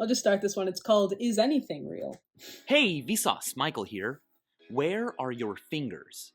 I'll just start this one. It's called Is Anything Real? Hey, Vsauce, Michael here. Where are your fingers?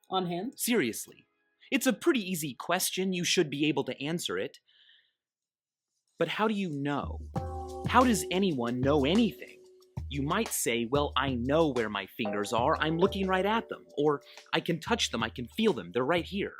On hand? Seriously. It's a pretty easy question. You should be able to answer it. But how do you know? How does anyone know anything? You might say, well, I know where my fingers are. I'm looking right at them. Or I can touch them. I can feel them. They're right here.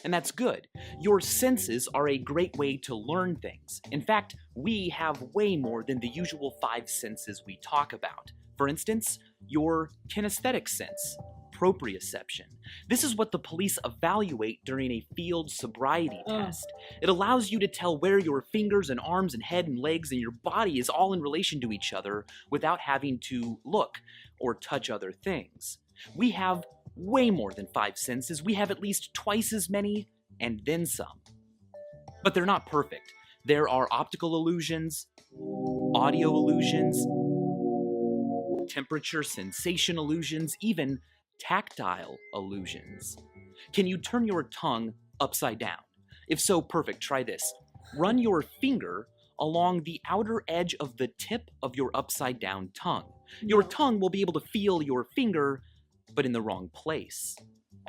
And that's good. Your senses are a great way to learn things. In fact, we have way more than the usual 5 senses we talk about. For instance, your kinesthetic sense, proprioception. This is what the police evaluate during a field sobriety test. It allows you to tell where your fingers and arms and head and legs and your body is all in relation to each other without having to look or touch other things. We have way more than 5 senses. We have at least twice as many, and then some. But they're not perfect. There are optical illusions, audio illusions, temperature sensation illusions, even tactile illusions. Can you turn your tongue upside down? If so, perfect. Try this. Run your finger along the outer edge of the tip of your upside down tongue. Your tongue will be able to feel your finger, but in the wrong place.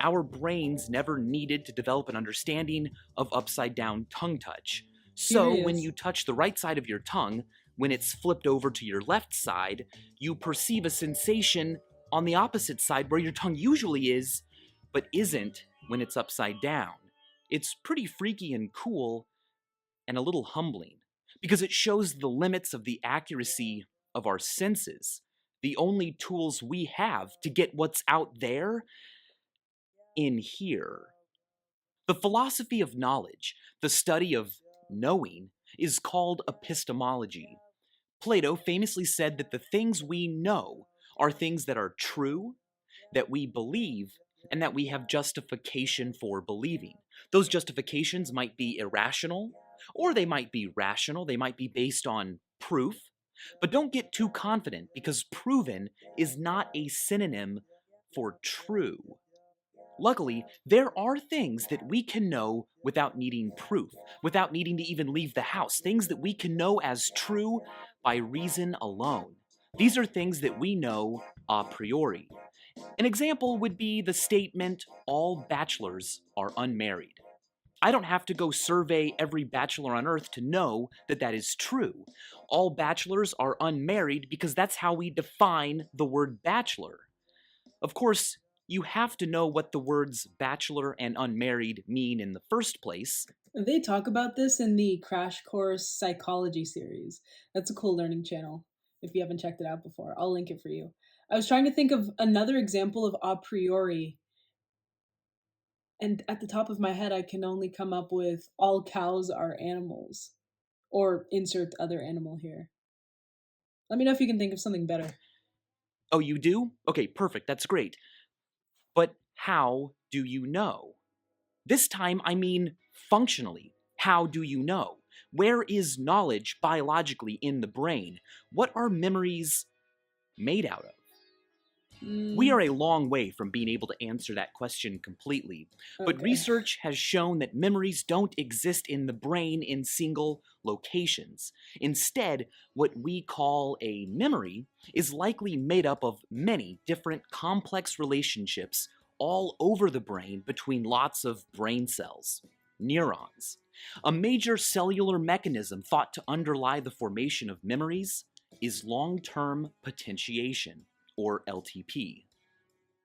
Our brains never needed to develop an understanding of upside down tongue touch. So when you touch the right side of your tongue, when it's flipped over to your left side, you perceive a sensation on the opposite side where your tongue usually is, but isn't when it's upside down. It's pretty freaky and cool and a little humbling because it shows the limits of the accuracy of our senses, the only tools we have to get what's out there in here. The philosophy of knowledge, the study of knowing, is called epistemology. Plato famously said that the things we know are things that are true, that we believe, and that we have justification for believing. Those justifications might be irrational, or they might be rational, they might be based on proof, but don't get too confident because proven is not a synonym for true. Luckily, there are things that we can know without needing proof, without needing to even leave the house, things that we can know as true by reason alone. These are things that we know a priori. An example would be the statement, all bachelors are unmarried. I don't have to go survey every bachelor on earth to know that that is true. All bachelors are unmarried because that's how we define the word bachelor. Of course, you have to know what the words bachelor and unmarried mean in the first place. They talk about this in the Crash Course Psychology series. That's a cool learning channel. If you haven't checked it out before, I'll link it for you. I was trying to think of another example of a priori, and at the top of my head, I can only come up with all cows are animals, or insert other animal here. Let me know if you can think of something better. Oh, you do? Okay, perfect. That's great. But how do you know? This time, I mean functionally. How do you know? Where is knowledge biologically in the brain? What are memories made out of? We are a long way from being able to answer that question completely, but research has shown that memories don't exist in the brain in single locations. Instead, what we call a memory is likely made up of many different complex relationships all over the brain between lots of brain cells, neurons. A major cellular mechanism thought to underlie the formation of memories is long-term potentiation, or LTP.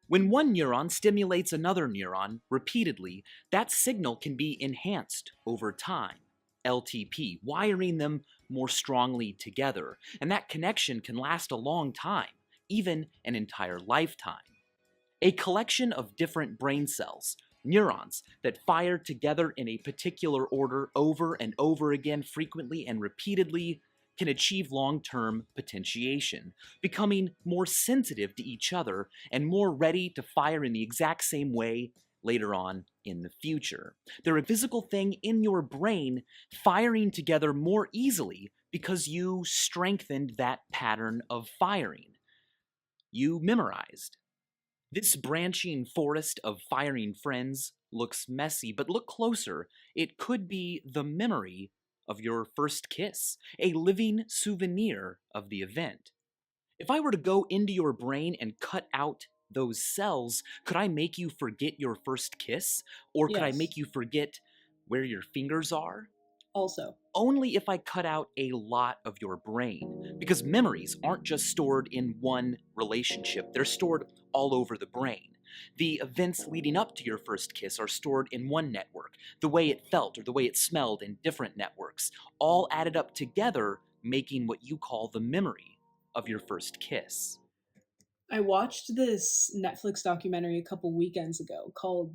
When one neuron stimulates another neuron repeatedly, that signal can be enhanced over time, LTP, wiring them more strongly together, and that connection can last a long time, even an entire lifetime. A collection of different brain cells, neurons, that fire together in a particular order over and over again frequently and repeatedly can achieve long-term potentiation, becoming more sensitive to each other and more ready to fire in the exact same way later on in the future. They're a physical thing in your brain firing together more easily because you strengthened that pattern of firing. You memorized. This branching forest of firing friends looks messy, but look closer. It could be the memory of your first kiss, a living souvenir of the event. If I were to go into your brain and cut out those cells, could I make you forget your first kiss? Or could I Yes. make you forget where your fingers are? Also. Only if I cut out a lot of your brain, because memories aren't just stored in one relationship, they're stored all over the brain. The events leading up to your first kiss are stored in one network, the way it felt or the way it smelled in different networks, all added up together, making what you call the memory of your first kiss. I watched this Netflix documentary a couple weekends ago called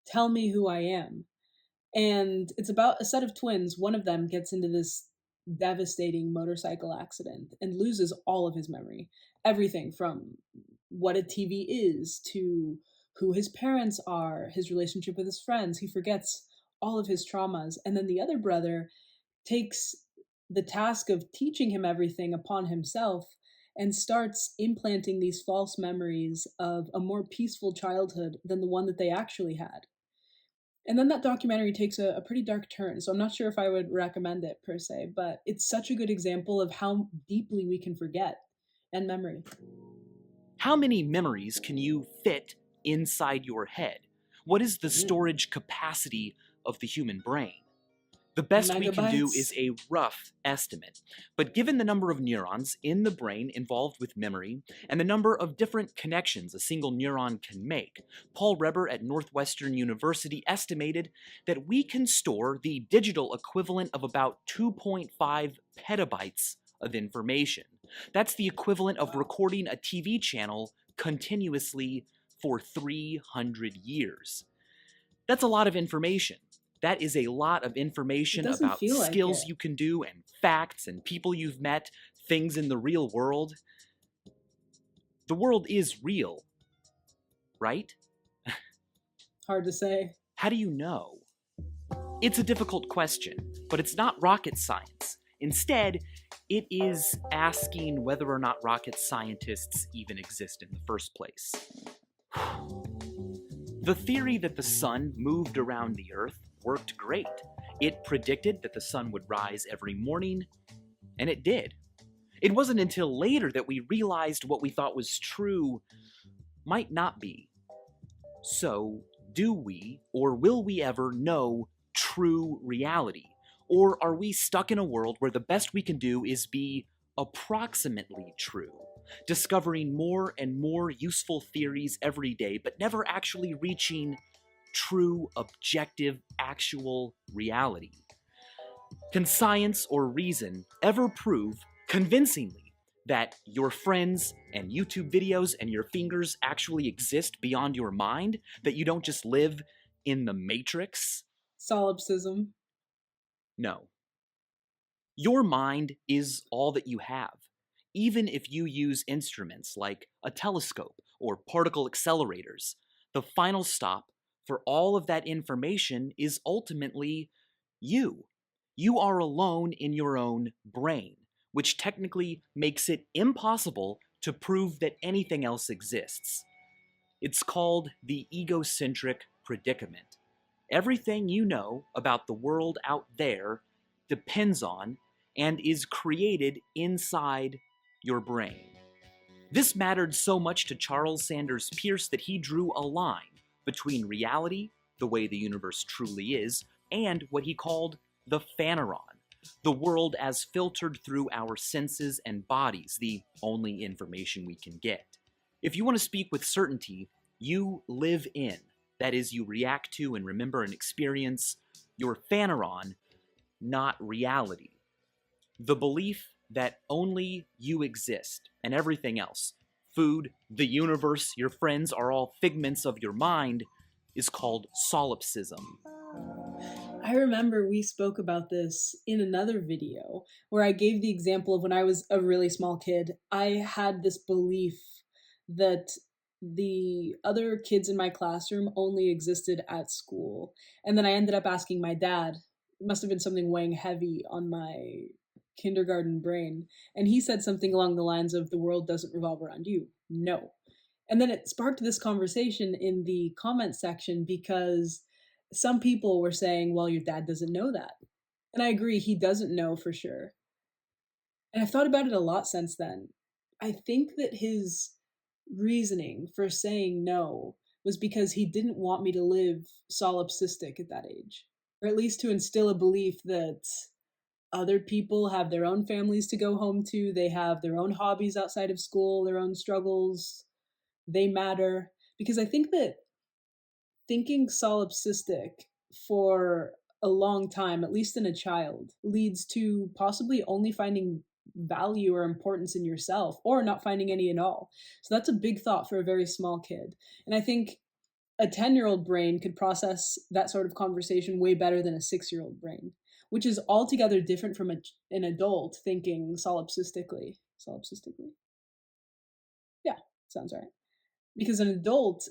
Tell Me Who I Am. And it's about a set of twins. One of them gets into this devastating motorcycle accident and loses all of his memory. Everything from what a TV is to who his parents are, his relationship with his friends. He forgets all of his traumas. And then the other brother takes the task of teaching him everything upon himself and starts implanting these false memories of a more peaceful childhood than the one that they actually had. And then that documentary takes a pretty dark turn, so I'm not sure if I would recommend it per se, but it's such a good example of how deeply we can forget and memory. How many memories can you fit inside your head? What is the Mm. storage capacity of the human brain? The best we can do is Megabytes. a rough estimate, but given the number of neurons in the brain involved with memory and the number of different connections a single neuron can make, Paul Reber at Northwestern University estimated that we can store the digital equivalent of about 2.5 petabytes of information. That's the equivalent of recording a TV channel continuously for 300 years. That's a lot of information. That is a lot of It information doesn't about feel like skills it. you can do and facts and people you've met, things in the real world. The world is real, right? Hard to say. How do you know? It's a difficult question, but it's not rocket science. Instead, it is asking whether or not rocket scientists even exist in the first place. The theory that the sun moved around the Earth worked great. It predicted that the sun would rise every morning, and it did. It wasn't until later that we realized what we thought was true might not be. So, do we, or will we ever know true reality? Or are we stuck in a world where the best we can do is be approximately true, discovering more and more useful theories every day, but never actually reaching true, objective, actual reality? Can science or reason ever prove convincingly that your friends and YouTube videos and your fingers actually exist beyond your mind? That you don't just live in the matrix? Solipsism. No. Your mind is all that you have. Even if you use instruments like a telescope or particle accelerators, the final stop for all of that information is ultimately you. You are alone in your own brain, which technically makes it impossible to prove that anything else exists. It's called the egocentric predicament. Everything you know about the world out there depends on and is created inside your brain. This mattered so much to Charles Sanders Peirce that he drew a line between reality, the way the universe truly is, and what he called the phaneron, the world as filtered through our senses and bodies, the only information we can get. If you want to speak with certainty, you live in, that is, you react to and remember and experience your phaneron, not reality. The belief that only you exist and everything else, food, the universe, your friends, are all figments of your mind, is called solipsism. I remember we spoke about this in another video where I gave the example of when I was a really small kid. I had this belief that the other kids in my classroom only existed at school. And then I ended up asking my dad. It must have been something weighing heavy on my kindergarten brain. And he said something along the lines of, the world doesn't revolve around you. No. And then it sparked this conversation in the comment section because some people were saying, well, your dad doesn't know that. And I agree, he doesn't know for sure. And I've thought about it a lot since then. I think that his reasoning for saying no was because he didn't want me to live solipsistic at that age, or at least to instill a belief that other people have their own families to go home to, they have their own hobbies outside of school, their own struggles, they matter. Because I think that thinking solipsistic for a long time, at least in a child, leads to possibly only finding value or importance in yourself or not finding any at all. So that's a big thought for a very small kid. And I think a 10-year-old brain could process that sort of conversation way better than a 6-year-old brain, which is altogether different from an adult thinking solipsistically. Solipsistically? Yeah, sounds right. Because an adult,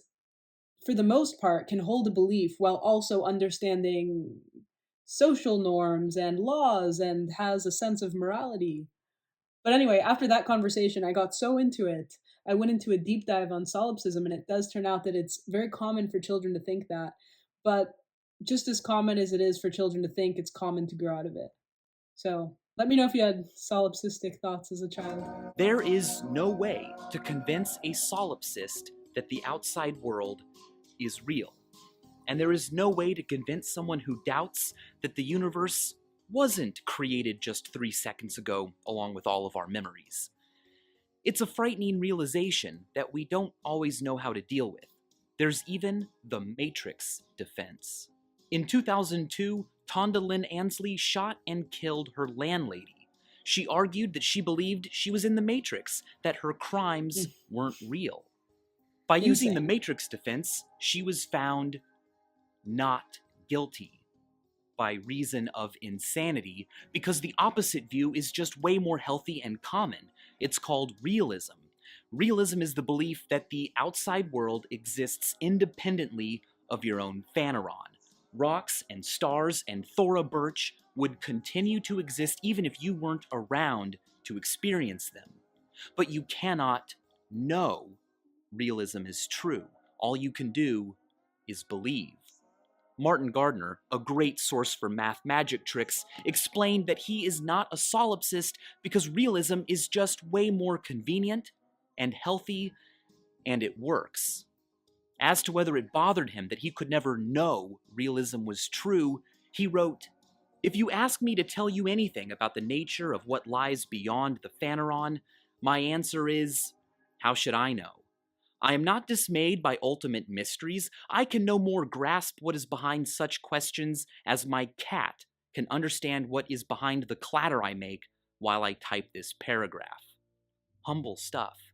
for the most part, can hold a belief while also understanding social norms and laws and has a sense of morality. But anyway, after that conversation, I got so into it. I went into a deep dive on solipsism, and it does turn out that it's very common for children to think that. But just as common as it is for children to think, it's common to grow out of it. So let me know if you had solipsistic thoughts as a child. There is no way to convince a solipsist that the outside world is real. And there is no way to convince someone who doubts that the universe wasn't created just 3 seconds ago, along with all of our memories. It's a frightening realization that we don't always know how to deal with. There's even the Matrix defense. In 2002, Tonda Lynn Ansley shot and killed her landlady. She argued that she believed she was in the Matrix, that her crimes weren't real. By using the Insane. Matrix defense, she was found not guilty by reason of insanity, because the opposite view is just way more healthy and common. It's called realism. Realism is the belief that the outside world exists independently of your own phaneron. Rocks and stars and Thora Birch would continue to exist even if you weren't around to experience them. But you cannot know realism is true. All you can do is believe. Martin Gardner, a great source for math magic tricks, explained that he is not a solipsist because realism is just way more convenient and healthy, and it works. As to whether it bothered him that he could never know realism was true, he wrote, "If you ask me to tell you anything about the nature of what lies beyond the phaneron, my answer is, how should I know? I am not dismayed by ultimate mysteries. I can no more grasp what is behind such questions as my cat can understand what is behind the clatter I make while I type this paragraph." Humble stuff.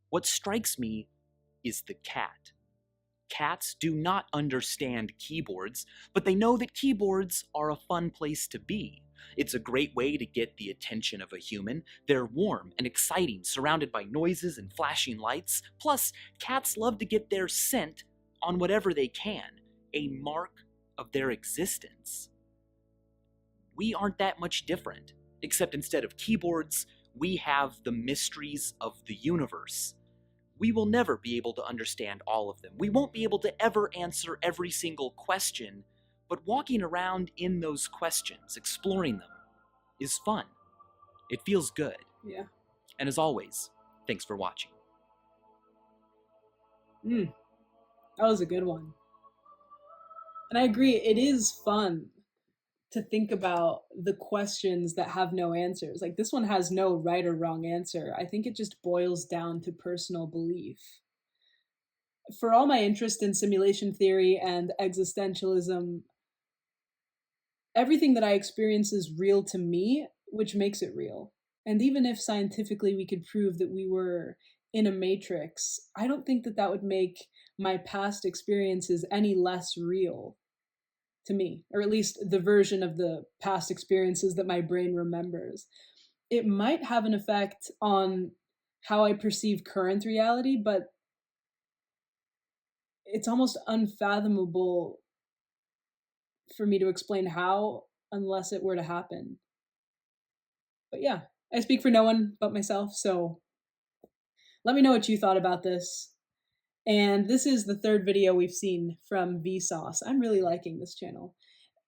What strikes me is the cat. Cats do not understand keyboards, but they know that keyboards are a fun place to be. It's a great way to get the attention of a human. They're warm and exciting, surrounded by noises and flashing lights. Plus, cats love to get their scent on whatever they can, a mark of their existence. We aren't that much different, except instead of keyboards, we have the mysteries of the universe. We will never be able to understand all of them. We won't be able to ever answer every single question, but walking around in those questions, exploring them, is fun. It feels good. Yeah. And as always, thanks for watching. That was a good one. And I agree, it is fun to think about the questions that have no answers. Like this one has no right or wrong answer. I think it just boils down to personal belief. For all my interest in simulation theory and existentialism, everything that I experience is real to me, which makes it real. And even if scientifically we could prove that we were in a matrix, I don't think that that would make my past experiences any less real to me, or at least the version of the past experiences that my brain remembers. It might have an effect on how I perceive current reality, but it's almost unfathomable for me to explain how unless it were to happen. But yeah, I speak for no one but myself, so let me know what you thought about this. And this is the third video we've seen from Vsauce. I'm really liking this channel.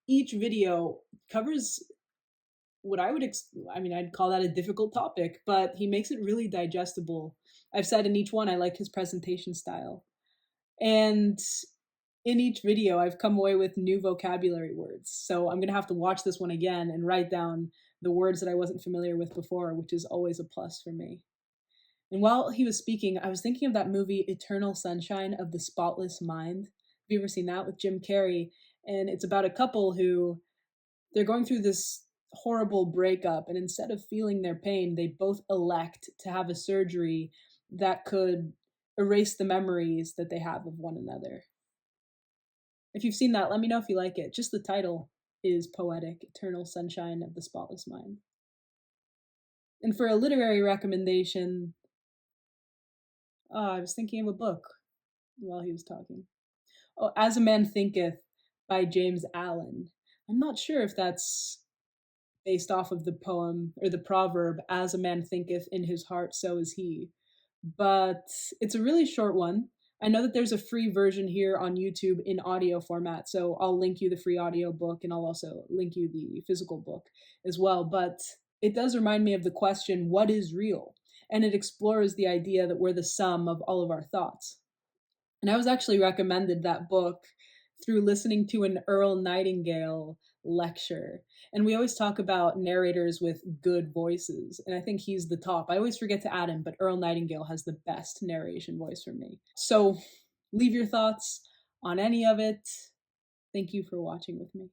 Each video covers what I would, I mean, I'd call that a difficult topic, but he makes it really digestible. I've said in each one, I like his presentation style. And in each video, I've come away with new vocabulary words. So I'm going to have to watch this one again and write down the words that I wasn't familiar with before, which is always a plus for me. And while he was speaking, I was thinking of that movie Eternal Sunshine of the Spotless Mind. Have you ever seen that with Jim Carrey? And it's about a couple who they're going through this horrible breakup, and instead of feeling their pain, they both elect to have a surgery that could erase the memories that they have of one another. If you've seen that, let me know if you like it. Just the title is poetic, Eternal Sunshine of the Spotless Mind. And for a literary recommendation, I was thinking of a book while he was talking. Oh, As a Man Thinketh by James Allen. I'm not sure if that's based off of the poem or the proverb, as a man thinketh in his heart, so is he. But it's a really short one. I know that there's a free version here on YouTube in audio format, so I'll link you the free audio book and I'll also link you the physical book as well. But it does remind me of the question, what is real? And it explores the idea that we're the sum of all of our thoughts. And I was actually recommended that book through listening to an Earl Nightingale lecture. And we always talk about narrators with good voices, and I think he's the top. I always forget to add him, but Earl Nightingale has the best narration voice for me. So leave your thoughts on any of it. Thank you for watching with me.